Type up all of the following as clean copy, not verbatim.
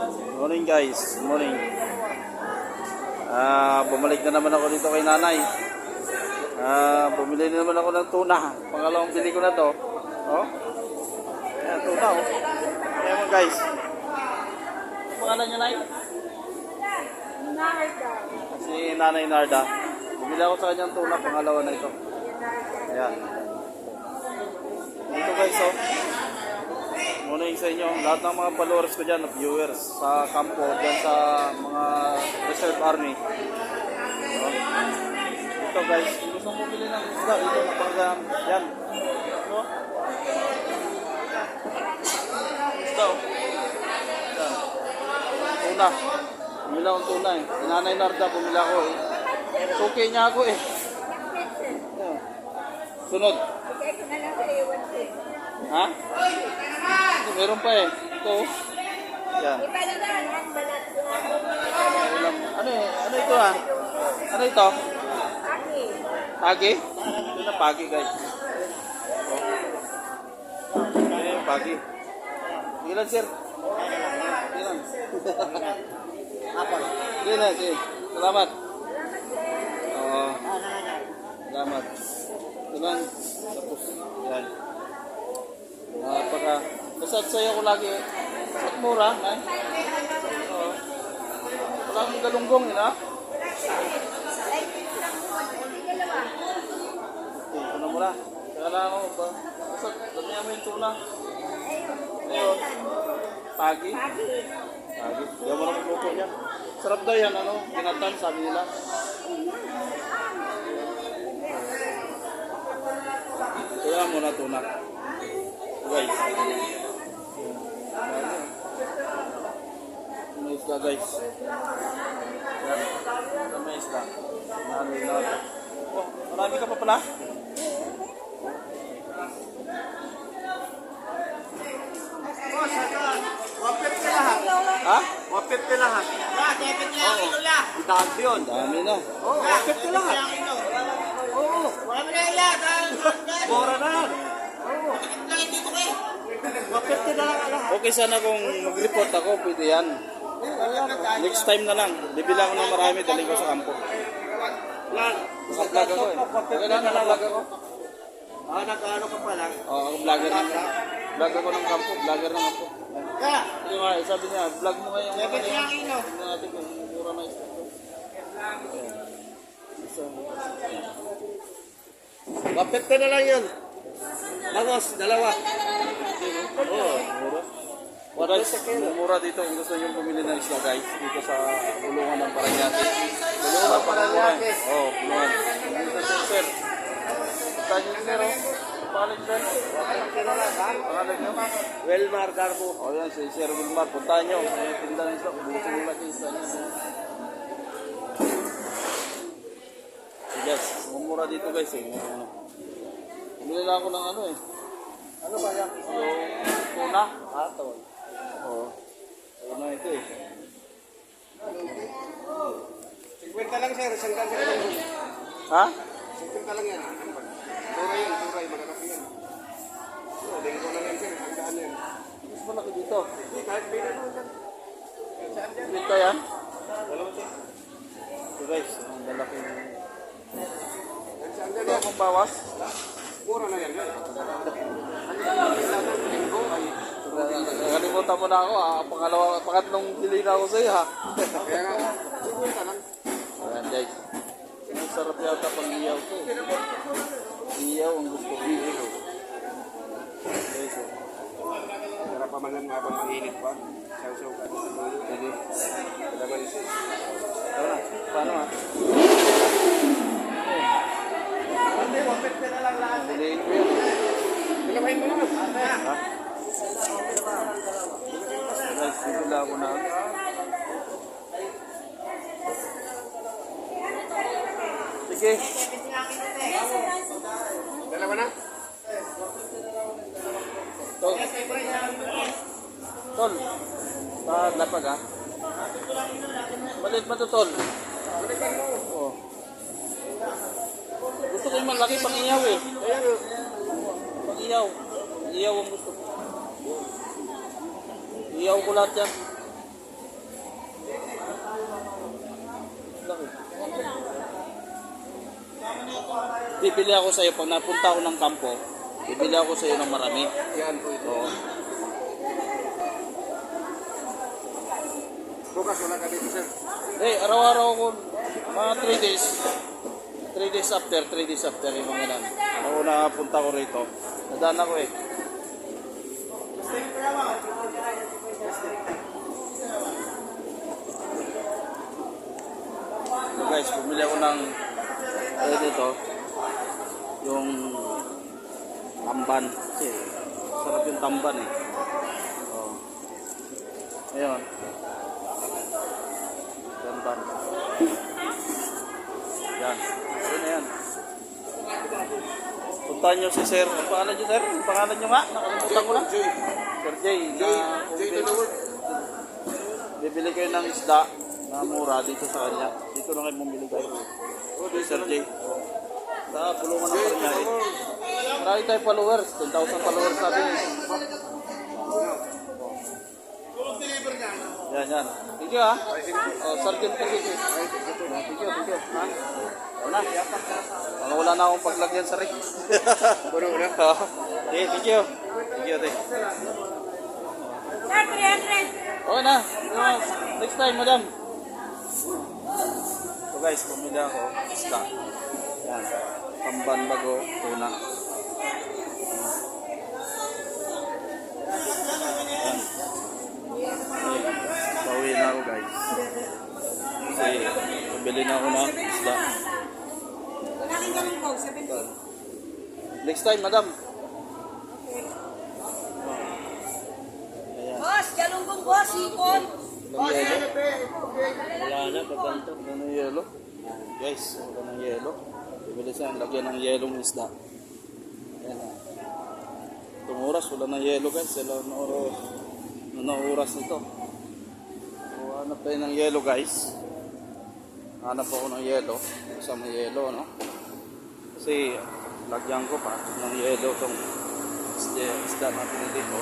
Morning guys, morning. Bumalik na naman ako dito kay nanay. Bumili na naman ako ng tuna. Pangalawang bili ko na to. Oh. Ayan, tuna oh. Ayan mo guys. Ang pangalan niya, Nay? Narda. Si Nanay Narda. Bumili ako sa kanyang tuna, pangalawa na ito. Ayan. Ito guys oh. Morning sa inyo, lahat ng mga followers ko dyan, viewers sa kampo, dyan sa mga reserve army. So, ito guys, gusto mo bili ng isda, dito napagam, yan. So, isda oh. Yan. Tuna. Bumila akong tuna eh. Nanay Narda, bumila ako eh. Suki niya ako eh. Yan. Sunod. Bigay ko na lang sa iwan ko. Ha? Ito, meron pa eh. Ito. Yan. Iba na lang ang balat ko. Ano eh? Ano ito ha? Ano ito? Aki. Pagi? Ito na pagi guys. Okay, pagi. Ilan sir? Ilan? Apa? Ilan sir? Salamat. Oo. Salamat. Ilan? Tapos. Yan. Basta sa'yo ko lagi. At mura, man. Oo. Wala kang galunggong, yun ha? Okay, ito na muna. Kaya lang ako ba? Basta, damihan mo yung tuna. Ayun. Pagi. Aki. Pagi. Kaya mo lang luto niya. Sarap daw yan, ano? Ginatan, sabi nila. Kaya muna tuna. Guys. May isda guys. Yan. Yan may isda. Oh, marami ka pa pala? Wapit ka lahat. Ha? Wapit ka lahat. Ang dami yun. Dami na. Oo, wapit ka lahat. Oo. Mura na yan. Oo. Wapit ka na lang lahat. Okay sana kung mag-report ako, pwede yan. Next time na lang. Bibila ako ng marami, dali ko sa kampo. Sa vlog ako eh. Okay lang na vlog ako. Nag-ano ka pa lang. Oo, ako vlogger ng vlog ako ng kampo, vlogger ng kampo. Kaya, Hindi nga, sabi niya, vlog mo ngayon. wapit ka lang ino. Tingnan natin kung mura na isda ko. Wapit ka na lang yun. Bangos, dalawa. Oo, mura. Guys, mura dito kung gusto nyo bumili ng isda guys. Dito sa Bulungan ng Paranaque. Bulungan ng Paranaque. Oo, Bulungan. Dito sa sir. Punta nyo sir, oh. Pangalan sir. Pangalan nyo. Welmar Garbo. O yan, si Sir Wilmar. Punta nyo. May tinda ng isda. Busin nyo lang yung isda nyo. So guys, mumura dito guys eh. Bumili lang ako ng ano eh. Ano ba yan? Yung tuna. Ato. Oo. Tuna ito eh. 50 lang sir, isang daan sa lang. Ha? 50 lang yan. Turay yan, turay. Magkakapi yan. Oo, din ko lang yan sir, isang daan yan. Mas malaki dito. Kahit pila naman yan. Dito yan. Dalawa sir. So guys, ang lalaki. Isang Ito daan yan. akong bawas. Mura na yan. Nakalimutan mo na ako ha. Pangatlong bili na ako sa'yo ha. Kaya nga, 50 lang. Ayan guys. Ang sarap yata pang iyaw to. Iyaw ang gusto ko. Guys, oh. Sarap pa man yan habang mainit pa. Saw-saw ka sa dulo. Sige. Kailangan siya. Tara na. Paano ha? Hindi, wapit ka na lang lahat. Huliin ko yun. Pinapahin mo na. Ha? Guys, bibila ako na. Sige. Dalawa na? Tol. Tol. Lapag ha. Malit ba ito, Tol? Oo. Gusto ko yung malaki pang iyaw eh. Pang iyaw. Iyaw ang gusto ko. Iyaw ko lahat yan. bibili ako sa'yo pag napunta ako ng kampo. Bibili ako sa'yo ng marami. Yan po ito. Oo. Bukas wala ka dito, sir. Araw-araw ako, mga 3 days. 3 days after, yung mga yan. Ako napunta ko rito. Nadaan ako eh. So guys, bumili ako ng dito, yung tamban. Kasi sarap yung tamban eh. Oh. Ayun. Tamban. Yan. Ayun na yan. Puntahan nyo si Sir. Ang pangalan nyo, Sir? Ang pangalan nyo nga? Nakalimutan ko lang. Joy. Sir Jay. Joy to the world. Bibili kayo ng isda na mura dito sa kanya. Dito lang kayo bumili kayo. Sir Jay. Sa pulungan ng Paranaque. Marami tayo followers. 10,000 followers sabi niya. Yan. Thank you ha. Sergeant Pacific. Thank you. Ha? Wala. Wala na akong paglagyan sa rin. Puro na. Okay, thank you. Thank you, Sir, 300. Okay na. Next time, madam. So guys, bumili ako. Isda. Yan. Tamban bago, tuna. Yan. Pauwi na ako guys. Kasi bumili na ako ng isda. Next time, madam. Ayan. Boss, galunggong boss, hipon. Walang yelo. Wala na, pagkanto. Wala ng yelo. Guys, wala ng yelo. Bibili siya, lagyan ng yelong isda. Ayan na. Itong oras, wala ng yelo guys. Wala na oras nito. So, hanap tayo ng yelo guys. Hanap ako ng yelo. Kasama yelo, no? Kasi, lagyan ko pa ng yelo itong isda natin dito.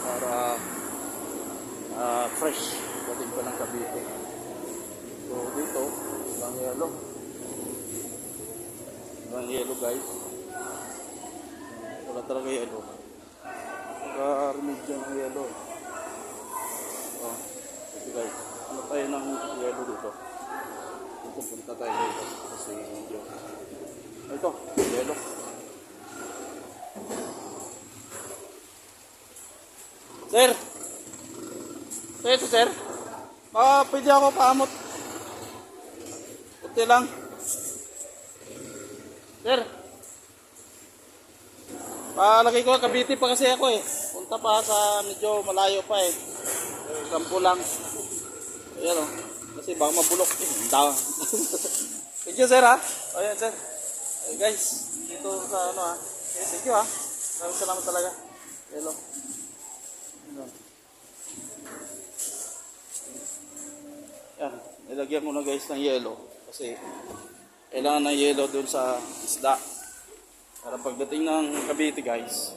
Para fresh dating pa ng Cavite. So dito walang yelo guys, wala talaga yelo, naka-remedyo ng yelo. Okay guys, ano tayo ng yelo dito, punta tayo dito kasi medyo ito, yelo. Sir! Ito, sir. Pwede ako paamot. Kunti lang. Sir. Palagay ko, Cavite pa kasi ako eh. Punta pa sa medyo malayo pa eh. Kampo lang. Ayan o. Kasi baka mabulok. Thank you, sir ha. Ayan, sir. Guys, dito sa ano ha. Thank you ha. Maraming salamat talaga. Hello. Yan, nilagyan ko na guys ng yelo kasi kailangan ng yelo dun sa isda para pagdating ng Cavite guys,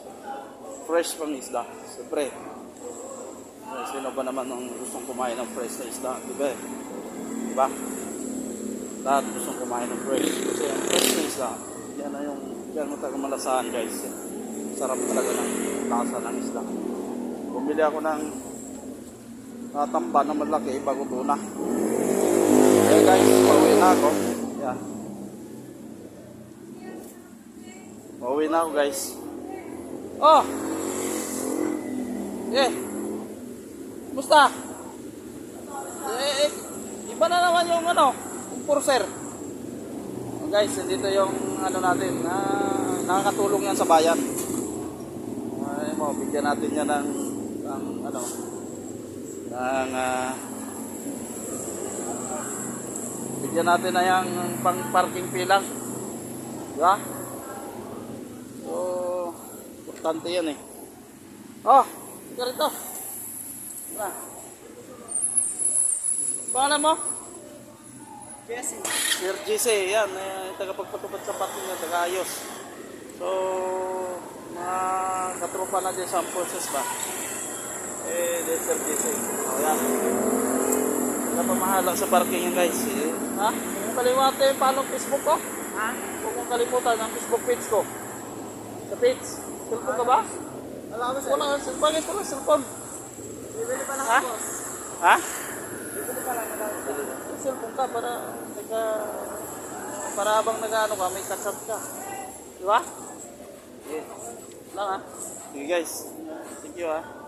fresh pang isda. Siyempre, sino ba naman ang gustong kumain ng fresh na isda, diba? Diba? Lahat gustong kumain ng fresh kasi ang fresh na isda, yan mo talaga malasahan guys. Sarap talaga ng lasa ng isda. Bumili ako ng tamban na malaki bago tuna. Ayan guys, pauwi na ako. Ayan. Pauwi na ako guys. Oh! Musta? Iba na naman yung ano, yung purser. Guys, dito yung ano natin, nakakatulong yan sa bayan. Ay mo, bigyan natin yan ng ano, bigyan natin na yung pang parking fee lang, diba? So importante yan eh. Oh, ito rito. Diba? Pangalan mo? Jesse. Sir JC, yan, tagapagpatupad sa parking na tagaayos. So mga katropa na dyan sa process ba? Sir JC. O yan. Napamahala sa parking yan guys. Ha? Kung kaliwate, follow Facebook ko. Ha? Kung kalimutan ang Facebook page ko. Sa page. Cellphone ka ba? Wala ko sir. Wala ka. Bakit wala cellphone? Bibili pa lang Ha? ako boss. Ha? Bibili pa lang ako. May cellphone ka para habang nag-ano ka, may catch up ka. Di ba? Yes. Lang ha. Sige guys. Thank you ha.